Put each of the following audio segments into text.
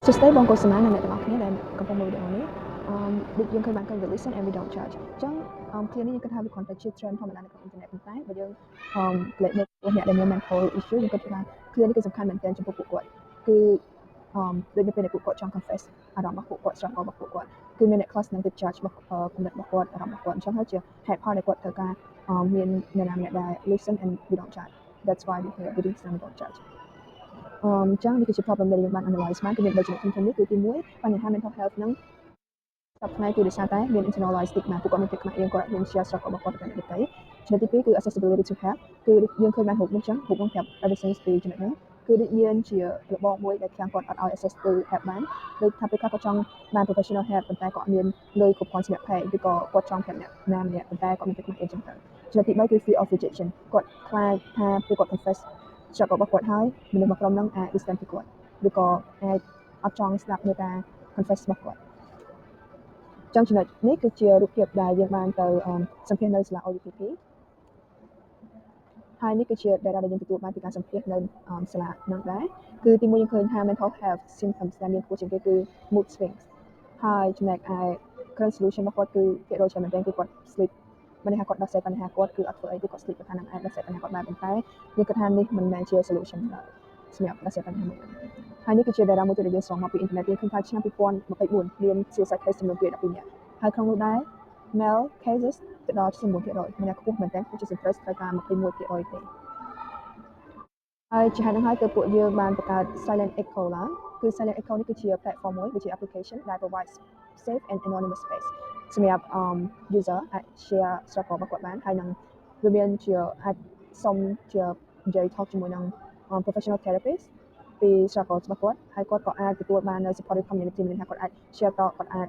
សួស្តីបងប្អូនសាអ្នកទាំងអស់គ្នាដែលកំពុងមើលវីដេអូនេះដូចយើងឃើញបានឃើញ listen and we don't judge អញ្ចឹងclear នេះយើងគិតថាវាគ្រាន់តែជា trend ធម្មតានៅក្នុងអ៊ីនធឺណិតប៉ុន្តែបើយើងផ្លេចមើលអ្នកដែលមាន mental issue យើងគិតថា clear នេះគឺសំខាន់មែនទែនចំពោះពួកគាត់គឺដូចនៅពេលដែលពួកគាត់ចង់ confess អារម្មណ៍របស់ពួកគាត់ស្រករបស់ពួកគាត់គឺមានអ្នកខ្លះនឹងទៅ judge របស់គំនិតរបស់គាត់អារម្មណ៍របស់គាត់អញ្ចឹងហើយជាហេតុផលដែលគាត់ត្រូវការមានអ្នកណាម្នាក់ដែល listen and we don't judge that's why we here we listen and we don't judge អញ្ចឹងនេះគឺជា problem ដែលយើងបាន analyze បានគឺមាន3ចំណុចធំៗនេះគឺទី1បញ្ហា mental health ហ្នឹងសប្តាហ៍គឺដោយសារតែមាន internalized stigma ពួកគាត់មានទឹកខ្មាស់អៀនគាត់អត់មាន share ស្រករបស់គាត់ទៅអ្នកដទៃចំណុចទី2គឺ accessibility to help គឺយើងឃើញបានរូបនេះចឹងរូបហ្នឹងប្រាប់ evidence ពីចំណុចហ្នឹងគឺដូចមានជាលបងមួយដែលខាងគាត់អត់ឲ្យ access ទៅ help បានដូចថាពេលខ្លះគាត់ចង់បាន professional help ប៉ុន្តែគាត់អត់មានលុយគ្រប់គ្រាន់សម្រាប់ pay ឬក៏គាត់ចង់ប្រាប់អ្នកណាម្នាក់ប៉ុន្តែគាត់មានទឹកខ្មាស់អៀនចឹងទៅចំណុចទី3គឺ fear of rejection គាត់ខ្លាចថាពេលគាត់ confess ស្រករបស់គាត់ហើយមនុស្សមួយក្រុមហ្នឹងអាច distance ពីគាត់ឬក៏អាចអត់ចង់ស្ដាប់នៅការ confess របស់គាត់ចឹងចំណុចនេះគឺជារូបភាពដែលយើងបានទៅសម្ភាសនៅសាលា OUPP ហើយនេះគឺជា data ដែលយើងទទួលបានពីការសម្ភាសនៅសាលាហ្នឹងដែរគឺទីមួយយើងឃើញថា mental health symptoms ដែលមានខ្ពស់ជាងគេគឺ mood swings ហើយចំណែកឯ current solution របស់គាត់គឺភាគរយច្រើនមែនទែនគឺគាត់ sleep មិនន័យថាគាត់ដោះស្រាយបញ្ហាគាត់គឺអត់ធ្វើអីទេគាត់ sleep ថានឹងអាចដោះស្រាយបញ្ហាគាត់បានប៉ុន្តែយើងគិតថានេះមិនមែនជា solution សម្រាប់ដោះស្រាយបញ្ហាមួយហើយនេះគឺជា data មួយទៀតដែលយើងស្រង់មកពី internet យើងឃើញថាឆ្នាំ2024មាន suicide case ចំនួន212នាក់ហើយក្នុងនោះដែរ male cases ទៅដល់9%មានខ្ពស់មែនទែនគឺជា suppress ត្រូវការ21%ទេហើយជាហេតុហ្នឹងហើយទើបពួកយើងបានបង្កើត Silent Echo ឡើងគឺ Silent Echo នេះគឺជា platform មួយវាជា application ដែល provide safe and anonymous space សម្រាប់user អាច share ស្រករបស់គាត់បានហើយនឹងវាមានជាអាចសុំជានិយាយ talk ជាមួយនឹង professional therapist ពីស្រករបស់គាត់ហើយគាត់ក៏អាចទទួលបាននៅ supportive community មានថាគាត់អាច share តគាត់អាច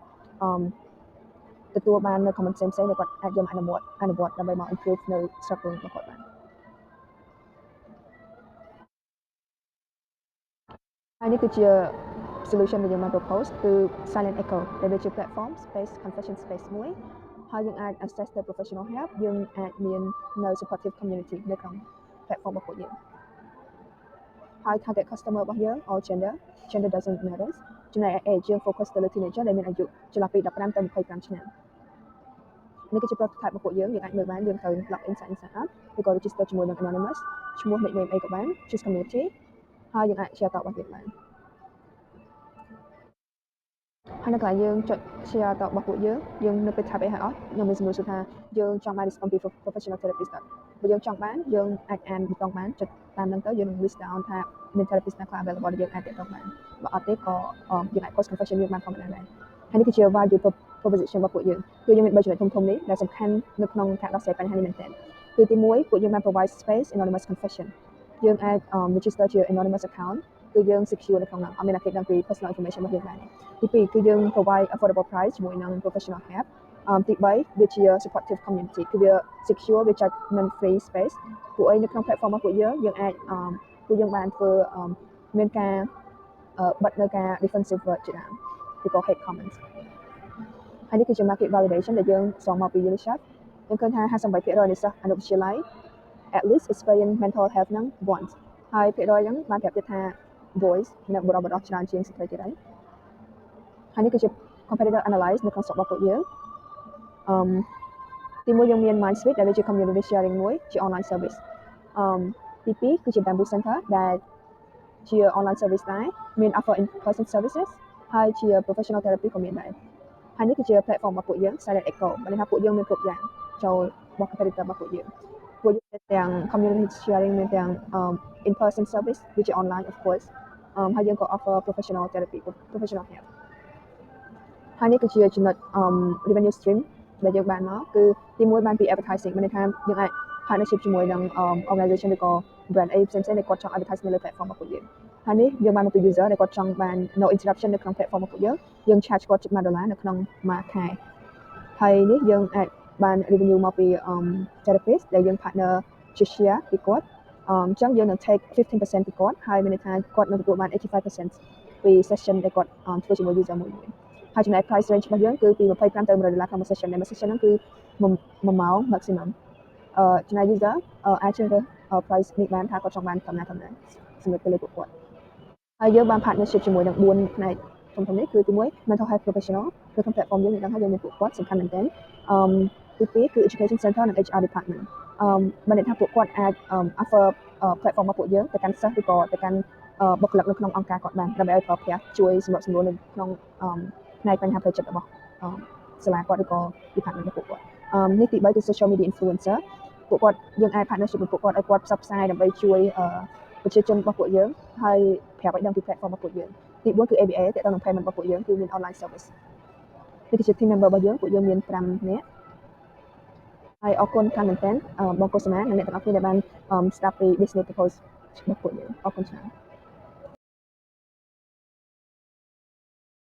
ទទួលបាននៅ comment ផ្សេងៗដែលគាត់អាចយកមកអនុវត្តដើម្បីមក improve នៅស្រករបស់គាត់បានហើយនេះគឺជា solution ដែលយើងបាន propose គឺ Silent Echo ដែលវាជា platform space confession space មួយហើយយើងអាច access ទៅ professional help យើងអាចមាននៅ supportive community នៅក្នុង platform របស់ពួកយើងហើយ target customer របស់យើង all gender doesn't matter ចំណែកឯ age យើង focus ទៅលើ teenager ដែលមានអាយុចន្លោះពី15ទៅ25ឆ្នាំនេះគឺជា prototype របស់ពួកយើងអាចមើលបានយើងត្រូវ log in sign up ឬក៏ register ជាមួយនឹង anonymous ឈ្មោះ nickname អីក៏បាន choose community ហើយយើងអាច share តរបស់យើងបានហើយនៅកន្លែងយើងចុច share តរបស់ពួកយើងនៅពេល tab អីហើយអស់ខ្ញុំមានសំណួរសួរថាយើងចង់បាន response ពី professional therapist អត់បើយើងចង់បានយើងអាចអានប៊ូតុងបានចុចតាមហ្នឹងទៅយើងនឹង list down ថាមាន therapist ណាខ្លះ available ដែលយើងអាចទាក់ទងបានបើអត់ទេក៏យើងអាច post confession យើងបានធម្មតាដែរហើយនេះគឺជា value proposition របស់ពួកយើងគឺយើងមាន3ចំណុចធំៗនេះដែលសំខាន់នៅក្នុងការដោះស្រាយបញ្ហានេះមែនទែនគឺទី1ពួកយើងបាន provide space anonymous confession យើងអាច register ជា anonymous account គឺយើង secure នៅក្នុងហ្នឹងអត់មានអ្នកគេដឹងពី personal information របស់យើងដែរទី2គឺយើង provide affordable price ជាមួយនឹង professional help ទី3វាជា supportive community គឺវា secure វា judgment free space ពួកឯងនៅក្នុង platform របស់ពួកយើងអាចពួកយើងបានធ្វើមានការបិទនៅការ defensive word ជាដើមឬក៏ hate comments ហើយនេះគឺជា market validation ដែលយើងស្រង់មកពី UNICEF យើងឃើញថា53%នៃសិស្សអនុវិទ្យាល័យ at least experience mental health ហ្នឹង once ហើយភាគរយហ្នឹងបានប្រាប់ទៀតថា voice នៅបរិបទច្រើនជាងស្ត្រីទៀតហើយនេះគឺជា competitor analyze នៅក្នុងស្រុករបស់ពួកយើងទីមួយយើងមាន Mind Suite ដែលវាជា community sharing មួយជា online service ទី2គឺជា Bamboo Center ដែលជា online service ដែរមាន offer in person services ហើយជា professional therapy ក៏មានដែរហើយនេះគឺជា platform របស់ពួកយើង Silent Echo បានន័យថាពួកយើងមានគ្រប់យ៉ាងចូលរបស់ competitor របស់ពួកយើងមានទាំង community sharing មានទាំង in person service វាជា online of course ហើយយើងក៏ offer professional therapy professional help ហើយនេះគឺជាចំណុច revenue stream ដែលយើងបានមកគឺទីមួយបានពី advertising មានន័យថាយើងអាច partnership ជាមួយនឹង organization ឬក៏ brand អីផ្សេងៗដែលគាត់ចង់ advertise នៅលើ platform របស់ពួកយើងហើយនេះយើងបានមកពី user ដែលគាត់ចង់បាន no interruption នៅក្នុង platform របស់ពួកយើង charge គាត់$10នៅក្នុងមួយខែហើយនេះយើងអាចបាន revenue មកពី therapist ដែលយើង partner ជា share ពីគាត់អញ្ចឹងយើងនឹង take 15% ពីគាត់ហើយមានន័យថាគាត់នឹងទទួលបាន 85% ពី session ដែលគាត់ធ្វើជាមួយ user មួយហើយចំណែក price range របស់យើងគឺពី25ទៅ$100ក្នុងមួយ session ដែលមួយ session ហ្នឹងគឺ1ម៉ោង maximum ចំណែក user អាចជ្រើសរើស price នេះបានថាគាត់ចង់បានប៉ុណ្ណាសម្រាប់ទៅលើពួកគាត់ហើ យើងបាន partnership ជាមួយនឹង4ផ្នែកធំៗនេះគឺទី1 mental health professional គឺក្នុង platform យើងដឹងថាយើងមានពួកគាត់សំខាន់មែនទែនទី2គឺ education center និង HR department បានន័យថាពួកគាត់អាច offer platform របស់ពួកយើងទៅកាន់សិស្សឬក៏ទៅកាន់បុគ្គលិកនៅក្នុងអង្គការគាត់បានដើម្បីឲ្យប្រើប្រាស់ជួយសម្របសម្រួលនៅក្នុងផ្នែកបញ្ហាផ្លូវចិត្តរបស់សាលាគាត់ឬក៏ department របស់ពួកគាត់នេះទី3គឺ social media influencer ពួកគាត់យើងអាច partnership ជាមួយពួកគាត់ឲ្យគាត់ផ្សព្វផ្សាយដើម្បីជួយប្រជាជនរបស់ពួកយើងហើយប្រាប់ឲ្យដឹងពី platform របស់ពួកយើងទី4គឺ ABA ទាក់ទងនឹង payment របស់ពួកយើងគឺមាន online service នេះគឺជា team member របស់យើងពួកយើងមាន5នាក់ហើយអរគុណខ្លាំងមែនទែនបងកុសមានិងអ្នកទាំងអស់គ្នាដែលបានស្ដាប់ពី business proposal របស់ពួកយើងអរគុណច្រើន